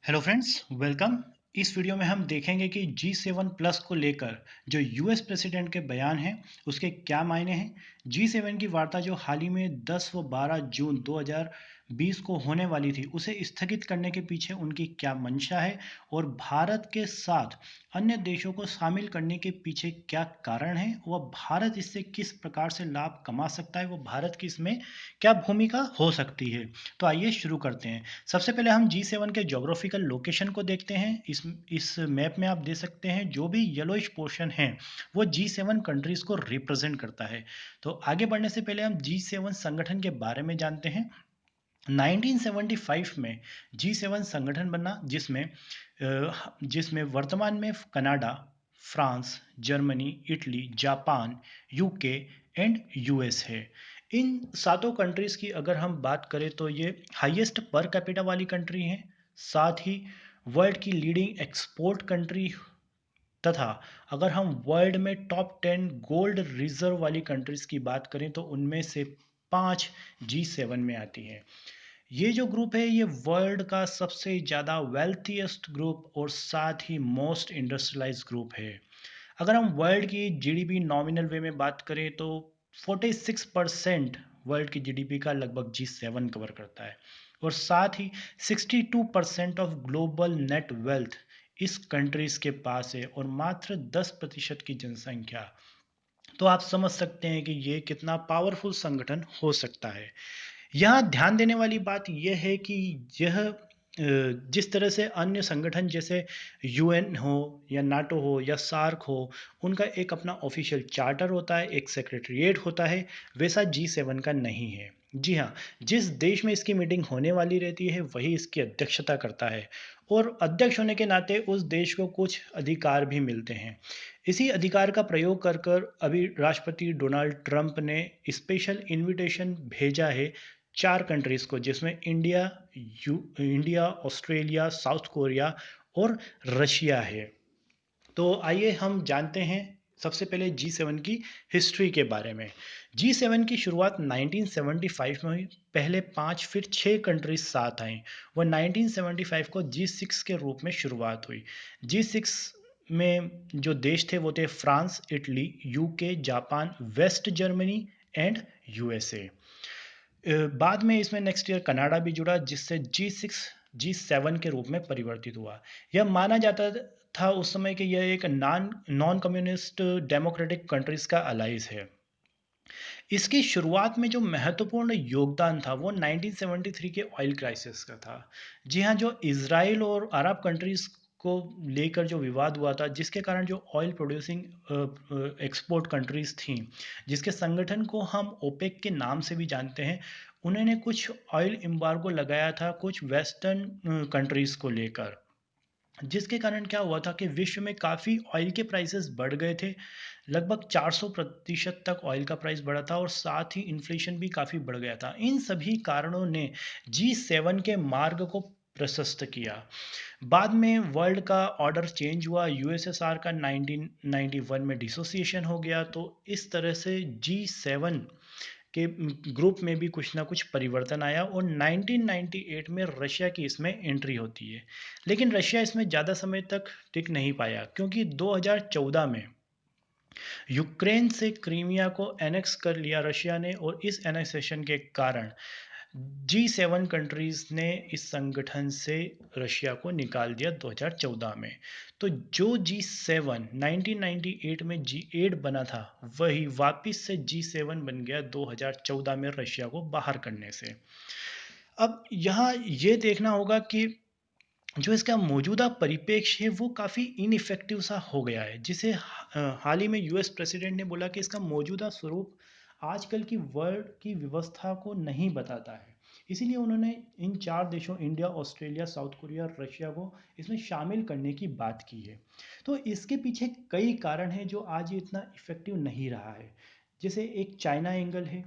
Hello friends, welcome. इस video में हम देखेंगे कि G7 प्लस को लेकर जो यूएस प्रेसिडेंट के बयान हैं उसके क्या मायने हैं। G7 की वार्ता जो हाल ही में 10 व 12 जून 2020 को होने वाली थी उसे स्थगित करने के पीछे उनकी क्या मंशा है और भारत के साथ अन्य देशों को शामिल करने के पीछे क्या कारण है, वह भारत इससे किस प्रकार से लाभ कमा सकता है, वो भारत की इसमें क्या भूमिका हो सकती है। तो आइए शुरू करते हैं। सबसे पहले हम G7 के ज्योग्राफिकल लोकेशन को देखते हैं। इस मैप में आप देख सकते हैं जो भी येलोइश पोर्शन है वो G7 कंट्रीज को रिप्रेजेंट करता है। तो आगे बढ़ने से पहले हम G7 संगठन के बारे में जानते हैं। 1975 में G7 संगठन बना जिसमें वर्तमान में Canada, France, Germany, Italy, Japan, UK and US है। इन सातों कंट्रीज की अगर हम बात करें तो ये हाईएस्ट पर कैपिटा वाली कंट्री हैं, साथ ही वर्ल्ड की लीडिंग एक्सपोर्ट कंट्री तथा अगर हम वर्ल्ड में टॉप 10 गोल्ड रिजर्व वाली कंट्रीज की बात करें तो उनमें से 5 G7 में आती हैं। ये जो ग्रुप है ये वर्ल्ड का सबसे ज़्यादा वेल्थीएस्ट ग्रुप और साथ ही मोस्ट इंडस्ट्रियलाइज ग्रुप है। अगर हम वर्ल्ड की जीडीपी नॉमिनल वे में बात करें तो 46% वर्ल्ड की जीडीपी का लगभग G7 कवर करता है और साथ ही 62% ऑफ ग्लोबल नेट वेल्थ इस कंट्रीज के पास है और मात्र 10% की जनसंख्या। तो आप समझ सकते हैं कि ये कितना पावरफुल संगठन हो सकता है। यहाँ ध्यान देने वाली बात यह है कि यह जिस तरह से अन्य संगठन जैसे यूएन हो या नाटो हो या सार्क हो, उनका एक अपना ऑफिशियल चार्टर होता है, एक सेक्रेटरीट होता है, वैसा G7 का नहीं है। जी हाँ, जिस देश में इसकी मीटिंग होने वाली रहती है वही इसकी अध्यक्षता करता है और अध्यक्ष होने के नाते उस देश को कुछ अधिकार भी मिलते हैं। इसी अधिकार का प्रयोग कर कर अभी राष्ट्रपति डोनाल्ड ट्रंप ने स्पेशल इनविटेशन भेजा है 4 कंट्रीज़ को, जिसमें इंडिया, ऑस्ट्रेलिया, साउथ कोरिया और रशिया है। तो आइए हम जानते हैं सबसे पहले G7 की हिस्ट्री के बारे में। G7 की शुरुआत 1975 में हुई। पहले 5 फिर 6 कंट्रीज साथ आईं। वह 1975 को G6 के रूप में शुरुआत हुई। G6 में जो देश थे वो थे France, Italy, UK, Japan, West Germany and USA. बाद में इसमें नेक्स्ट ईयर कनाडा भी जुड़ा जिससे G6 G7 के रूप में परिवर्तित हुआ। यह माना जाता था उस समय कि यह एक नॉन कम्युनिस्ट डेमोक्रेटिक कंट्रीज का अलाइज है। इसकी शुरुआत में जो महत्वपूर्ण योगदान था वो 1973 के ऑयल क्राइसिस का था। जी हाँ, जो इजराइल और अरब कंट्रीज को लेकर जो विवाद हुआ था जिसके कारण जो ऑयल प्रोड्यूसिंग एक्सपोर्ट कंट्रीज थीं, जिसके संगठन को हम ओपेक के नाम से भी जानते हैं, उन्होंने कुछ ऑयल एम्बार्गो लगाया था कुछ वेस्टर्न कंट्रीज को लेकर, जिसके कारण क्या हुआ था कि विश्व में काफ़ी ऑयल के प्राइसेस बढ़ गए थे। लगभग 400% तक ऑयल का प्राइस बढ़ा था और साथ ही इन्फ्लेशन भी काफ़ी बढ़ गया था। इन सभी कारणों ने G7 के मार्ग को प्रशस्त किया। बाद में वर्ल्ड का ऑर्डर चेंज हुआ, यूएसएसआर का 1991 में डिसोसिएशन हो गया। तो इस तरह से G7 के ग्रुप में भी कुछ ना कुछ परिवर्तन आया और 1998 में रशिया की इसमें एंट्री होती है। लेकिन रशिया इसमें ज़्यादा समय तक टिक नहीं पाया क्योंकि 2014 में यूक्रेन से क्रीमिया को एनेक्स कर लिया रशिया ने और इस एनेक्सेशन के कारण G7 कंट्रीज ने इस संगठन से रशिया को निकाल दिया 2014 में। तो जो G7 1998 में G8 बना था वही वापस से G7 बन गया 2014 में रशिया को बाहर करने से। अब यहाँ ये देखना होगा कि जो इसका मौजूदा परिप्रेक्ष्य है वो काफ़ी इनइफेक्टिव सा हो गया है, जिसे हाल ही में यूएस प्रेसिडेंट ने बोला कि इसका मौजूदा स्वरूप आजकल की वर्ल्ड की व्यवस्था को नहीं बताता है। इसीलिए उन्होंने इन 4 देशों इंडिया, ऑस्ट्रेलिया, साउथ कोरिया और रशिया को इसमें शामिल करने की बात की है। तो इसके पीछे कई कारण हैं जो आज ये इतना इफेक्टिव नहीं रहा है। जैसे एक चाइना एंगल है,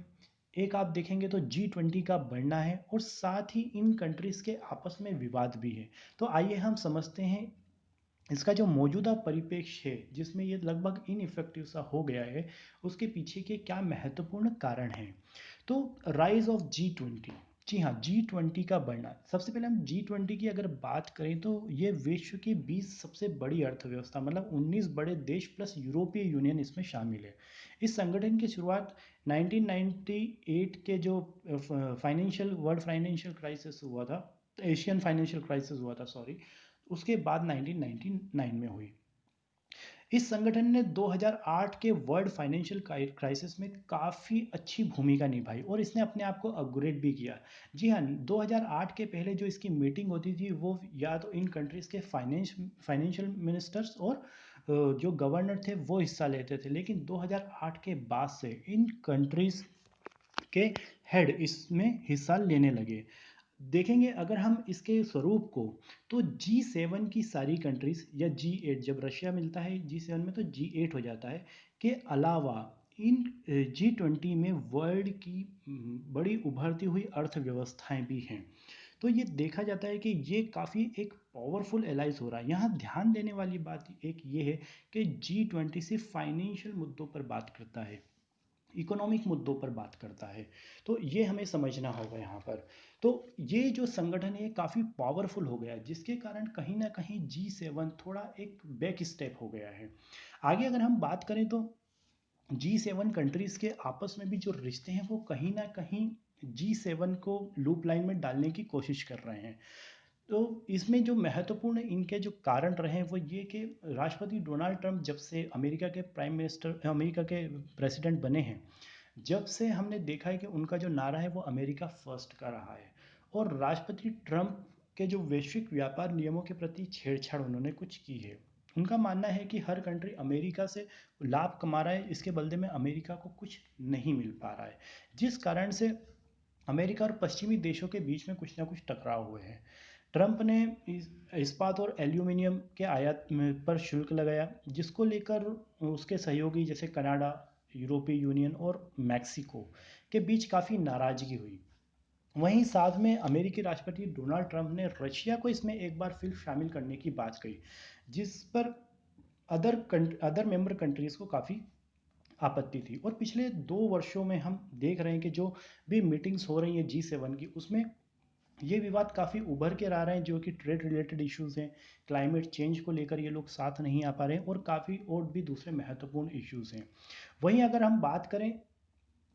एक आप देखेंगे तो G20 का बढ़ना है और साथ ही इन कंट्रीज़ के आपस में विवाद भी है। तो आइए हम समझते हैं इसका जो मौजूदा परिप्रेक्ष्य है जिसमें ये लगभग इनइफेक्टिव सा हो गया है, उसके पीछे के क्या महत्वपूर्ण कारण हैं। तो राइज ऑफ G20, जी हाँ, G20 का बढ़ना। सबसे पहले हम G20 की अगर बात करें तो ये विश्व की 20 सबसे बड़ी अर्थव्यवस्था मतलब 19 बड़े देश प्लस यूरोपीय यूनियन इसमें शामिल है। इस संगठन की शुरुआत 1998 के जो फाइनेंशियल वर्ल्ड फाइनेंशियल क्राइसिस हुआ था, एशियन फाइनेंशियल क्राइसिस हुआ था सॉरी, उसके बाद 1999 में हुई। इस संगठन ने 2008 के वर्ल्ड फाइनेंशियल क्राइसिस में काफ़ी अच्छी भूमिका निभाई और इसने अपने आप को अपग्रेड भी किया। जी हाँ, 2008 के पहले जो इसकी मीटिंग होती थी वो या तो इन कंट्रीज़ के फाइनेंशियल मिनिस्टर्स और जो गवर्नर थे वो हिस्सा लेते थे, लेकिन 2008 के बाद से इन कंट्रीज़ के हेड इसमें हिस्सा लेने लगे। देखेंगे अगर हम इसके स्वरूप को, तो G7 की सारी कंट्रीज या G8, जब रशिया मिलता है G7 में तो G8 हो जाता है, के अलावा इन G20 में वर्ल्ड की बड़ी उभरती हुई अर्थव्यवस्थाएं भी हैं। तो ये देखा जाता है कि ये काफ़ी एक पावरफुल एलाइज हो रहा है। यहाँ ध्यान देने वाली बात एक ये है कि G20 सिर्फ फाइनेंशियल मुद्दों पर बात करता है, इकोनॉमिक मुद्दों पर बात करता है। तो ये हमें समझना होगा यहाँ पर। तो ये जो संगठन है काफ़ी पावरफुल हो गया है, जिसके कारण कहीं ना कहीं G7 थोड़ा एक बैक स्टेप हो गया है। आगे अगर हम बात करें तो G7 कंट्रीज़ के आपस में भी जो रिश्ते हैं वो कहीं ना कहीं G7 को लूप लाइन में डालने की कोशिश कर रहे हैं। तो इसमें जो महत्वपूर्ण इनके जो कारण रहे हैं वो ये कि राष्ट्रपति डोनाल्ड ट्रंप जब से अमेरिका के प्राइम मिनिस्टर अमेरिका के प्रेसिडेंट बने हैं, जब से हमने देखा है कि उनका जो नारा है वो अमेरिका फर्स्ट का रहा है। और राष्ट्रपति ट्रंप के जो वैश्विक व्यापार नियमों के प्रति छेड़छाड़ उन्होंने कुछ की है। उनका मानना है कि हर कंट्री अमेरिका से लाभ कमा रहा है, इसके बदले में अमेरिका को कुछ नहीं मिल पा रहा है, जिस कारण से अमेरिका और पश्चिमी देशों के बीच में कुछ ना कुछ टकराव हुए हैं। ट्रंप ने इस्पात और एल्यूमिनियम के आयात पर शुल्क लगाया, जिसको लेकर उसके सहयोगी जैसे कनाडा, यूरोपीय यूनियन और मैक्सिको के बीच काफ़ी नाराजगी हुई। वहीं साथ में अमेरिकी राष्ट्रपति डोनाल्ड ट्रंप ने रशिया को इसमें एक बार फिर शामिल करने की बात कही, जिस पर अदर मेंबर कंट्रीज़ को काफ़ी आपत्ति थी। और पिछले 2 वर्षों में हम देख रहे हैं कि जो भी मीटिंग्स हो रही हैं G7 की, उसमें ये विवाद काफ़ी उभर के आ रहे हैं, जो कि ट्रेड रिलेटेड इश्यूज़ हैं, क्लाइमेट चेंज को लेकर ये लोग साथ नहीं आ पा रहे हैं और काफ़ी और भी दूसरे महत्वपूर्ण इश्यूज़ हैं। वहीं अगर हम बात करें,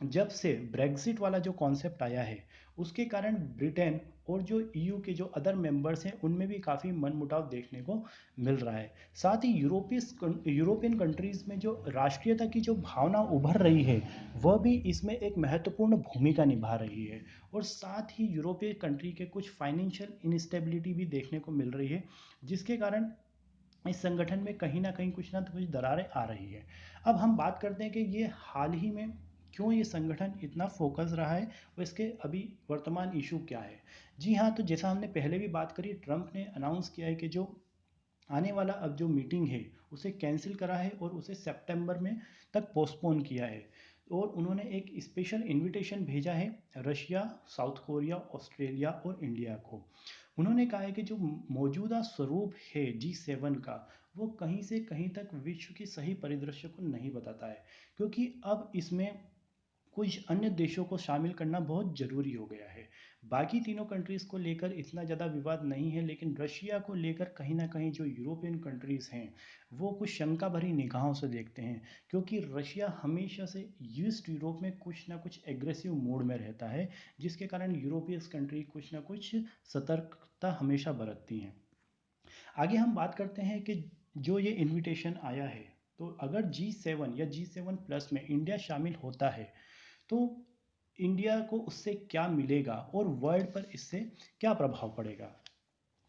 जब से ब्रेग्जिट वाला जो कॉन्सेप्ट आया है, उसके कारण ब्रिटेन और जो ईयू के जो अदर मेंबर्स हैं उनमें भी काफ़ी मनमुटाव देखने को मिल रहा है। साथ ही यूरोपियन कंट्रीज़ में जो राष्ट्रीयता की जो भावना उभर रही है वह भी इसमें एक महत्वपूर्ण भूमिका निभा रही है। और साथ ही यूरोपीय कंट्री के कुछ फाइनेंशियल इनस्टेबिलिटी भी देखने को मिल रही है, जिसके कारण इस संगठन में कहीं ना कहीं कुछ ना कुछ दरारें आ रही है। अब हम बात करते हैं कि ये हाल ही में क्यों ये संगठन इतना फोकस रहा है और इसके अभी वर्तमान इशू क्या है। जी हाँ, तो जैसा हमने पहले भी बात करी, ट्रंप ने अनाउंस किया है कि जो आने वाला अब जो मीटिंग है उसे कैंसिल करा है और उसे सितंबर में तक पोस्टपोन किया है। और उन्होंने एक स्पेशल इनविटेशन भेजा है रशिया, साउथ कोरिया, ऑस्ट्रेलिया और इंडिया को। उन्होंने कहा है कि जो मौजूदा स्वरूप है G7 का, वो कहीं से कहीं तक विश्व की सही परिदृश्य को नहीं बताता है, क्योंकि अब इसमें कुछ अन्य देशों को शामिल करना बहुत ज़रूरी हो गया है। बाकी तीनों कंट्रीज़ को लेकर इतना ज़्यादा विवाद नहीं है, लेकिन रशिया को लेकर कहीं ना कहीं जो यूरोपियन कंट्रीज़ हैं वो कुछ शंका भरी निगाहों से देखते हैं, क्योंकि रशिया हमेशा से ईस्ट यूरोप में कुछ ना कुछ एग्रेसिव मोड में रहता है, जिसके कारण यूरोपियन कंट्री कुछ ना कुछ सतर्कता हमेशा बरतती हैं। आगे हम बात करते हैं कि जो ये इनविटेशन आया है, तो अगर G7 या G7 प्लस में इंडिया शामिल होता है तो इंडिया को उससे क्या मिलेगा और वर्ल्ड पर इससे क्या प्रभाव पड़ेगा।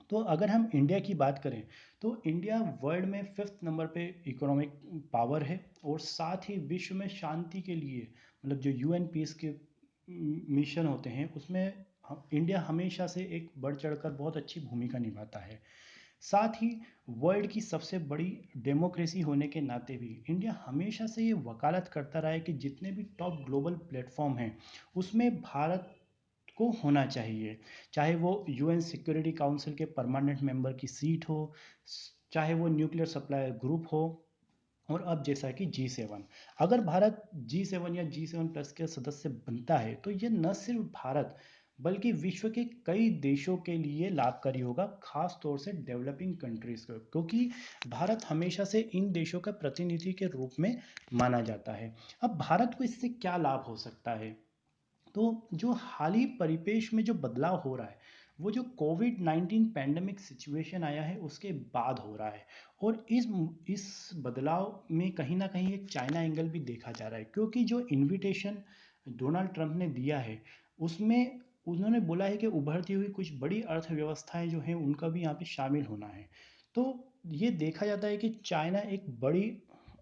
तो अगर हम इंडिया की बात करें तो इंडिया वर्ल्ड में 5th नंबर पे इकोनॉमिक पावर है और साथ ही विश्व में शांति के लिए मतलब जो UN पीस के मिशन होते हैं उसमें इंडिया हमेशा से एक बढ़ चढ़कर बहुत अच्छी भूमिका निभाता है। साथ ही वर्ल्ड की सबसे बड़ी डेमोक्रेसी होने के नाते भी इंडिया हमेशा से ये वकालत करता रहा है कि जितने भी टॉप ग्लोबल प्लेटफॉर्म हैं उसमें भारत को होना चाहिए, चाहे वो UN सिक्योरिटी काउंसिल के परमानेंट मेंबर की सीट हो, चाहे वो न्यूक्लियर सप्लायर ग्रुप हो, और अब जैसा कि G7, अगर भारत G7 या G7 प्लस के सदस्य बनता है तो ये न सिर्फ भारत बल्कि विश्व के कई देशों के लिए लाभकारी होगा, खास तौर से डेवलपिंग कंट्रीज को, क्योंकि भारत हमेशा से इन देशों का प्रतिनिधि के रूप में माना जाता है। अब भारत को इससे क्या लाभ हो सकता है? तो जो हाल ही परिपेक्ष में जो बदलाव हो रहा है, वो जो कोविड 19 पैंडमिक सिचुएशन आया है उसके बाद हो रहा है। और इस बदलाव में कहीं ना कहीं एक चाइना एंगल भी देखा जा रहा है, क्योंकि जो इनविटेशन डोनाल्ड ट्रंप ने दिया है उसमें उन्होंने बोला है कि उभरती हुई कुछ बड़ी अर्थव्यवस्थाएं जो हैं उनका भी यहाँ पे शामिल होना है। तो ये देखा जाता है कि चाइना एक बड़ी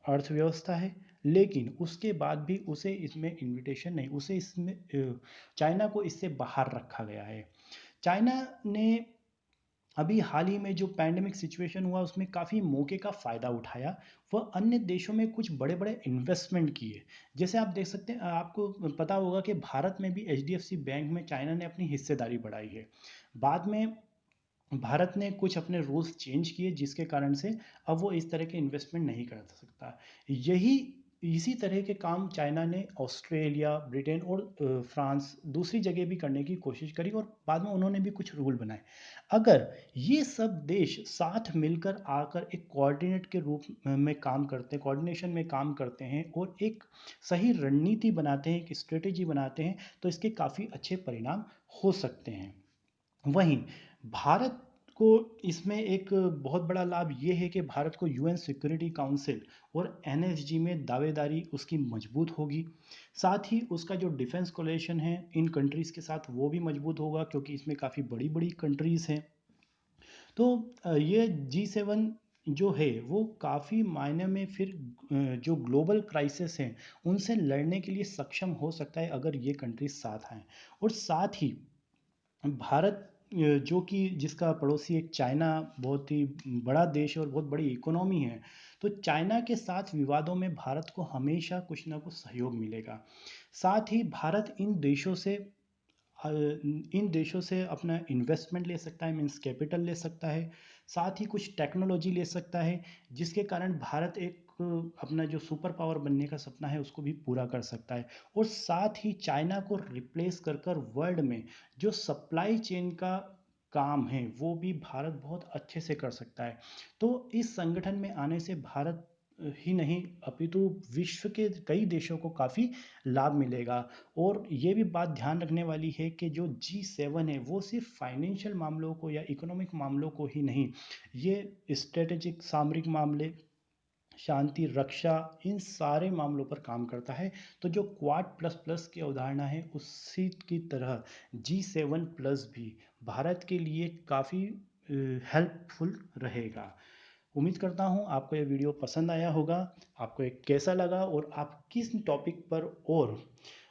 अर्थव्यवस्था है, लेकिन उसके बाद भी उसे इसमें इनविटेशन नहीं, उसे इसमें चाइना को इससे बाहर रखा गया है। चाइना ने अभी हाल ही में जो पैंडेमिक सिचुएशन हुआ उसमें काफ़ी मौके का फ़ायदा उठाया। वह अन्य देशों में कुछ बड़े बड़े इन्वेस्टमेंट किए। जैसे आप देख सकते हैं, आपको पता होगा कि भारत में भी एचडीएफसी बैंक में चाइना ने अपनी हिस्सेदारी बढ़ाई है। बाद में भारत ने कुछ अपने रूल्स चेंज किए जिसके कारण से अब वो इस तरह के इन्वेस्टमेंट नहीं कर सकता। यही इसी तरह के काम चाइना ने ऑस्ट्रेलिया, ब्रिटेन और फ्रांस दूसरी जगह भी करने की कोशिश करी, और बाद में उन्होंने भी कुछ रूल बनाए। अगर ये सब देश साथ मिलकर आकर एक कोऑर्डिनेट के रूप में काम करते हैं, कोऑर्डिनेशन में काम करते हैं और एक सही रणनीति बनाते हैं, एक स्ट्रेटेजी बनाते हैं, तो इसके काफ़ी अच्छे परिणाम हो सकते हैं। वहीं भारत को इसमें एक बहुत बड़ा लाभ ये है कि भारत को यूएन सिक्योरिटी काउंसिल और एनएसजी में दावेदारी उसकी मजबूत होगी। साथ ही उसका जो डिफेंस कोलेशन है इन कंट्रीज़ के साथ वो भी मजबूत होगा, क्योंकि इसमें काफ़ी बड़ी बड़ी कंट्रीज़ हैं। तो ये जी7 जो है वो काफ़ी मायने में फिर जो ग्लोबल क्राइसिस हैं उनसे लड़ने के लिए सक्षम हो सकता है अगर ये कंट्रीज साथ आएँ। और साथ ही भारत जो कि जिसका पड़ोसी एक चाइना बहुत ही बड़ा देश है और बहुत बड़ी इकोनॉमी है, तो चाइना के साथ विवादों में भारत को हमेशा कुछ ना कुछ सहयोग मिलेगा। साथ ही भारत इन देशों से अपना इन्वेस्टमेंट ले सकता है, मीन्स कैपिटल ले सकता है। साथ ही कुछ टेक्नोलॉजी ले सकता है, जिसके कारण भारत एक अपना जो सुपर पावर बनने का सपना है उसको भी पूरा कर सकता है। और साथ ही चाइना को रिप्लेस कर कर वर्ल्ड में जो सप्लाई चेन का काम है वो भी भारत बहुत अच्छे से कर सकता है। तो इस संगठन में आने से भारत ही नहीं अपितु विश्व के कई देशों को काफ़ी लाभ मिलेगा। और ये भी बात ध्यान रखने वाली है कि जो जी7 है वो सिर्फ फाइनेंशियल मामलों को या इकोनॉमिक मामलों को ही नहीं, ये स्ट्रेटेजिक सामरिक मामले, शांति रक्षा, इन सारे मामलों पर काम करता है। तो जो क्वाड प्लस प्लस की अवधारणा है उसी की तरह जी7 प्लस भी भारत के लिए काफ़ी हेल्पफुल रहेगा। उम्मीद करता हूँ आपको ये वीडियो पसंद आया होगा। आपको ये कैसा लगा और आप किस टॉपिक पर और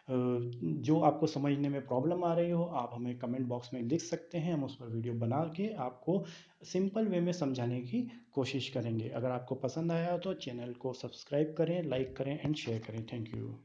जो आपको समझने में प्रॉब्लम आ रही हो आप हमें कमेंट बॉक्स में लिख सकते हैं। हम उस पर वीडियो बना के आपको सिंपल वे में समझाने की कोशिश करेंगे। अगर आपको पसंद आया हो तो चैनल को सब्सक्राइब करें, लाइक करें एंड शेयर करें। Thank you.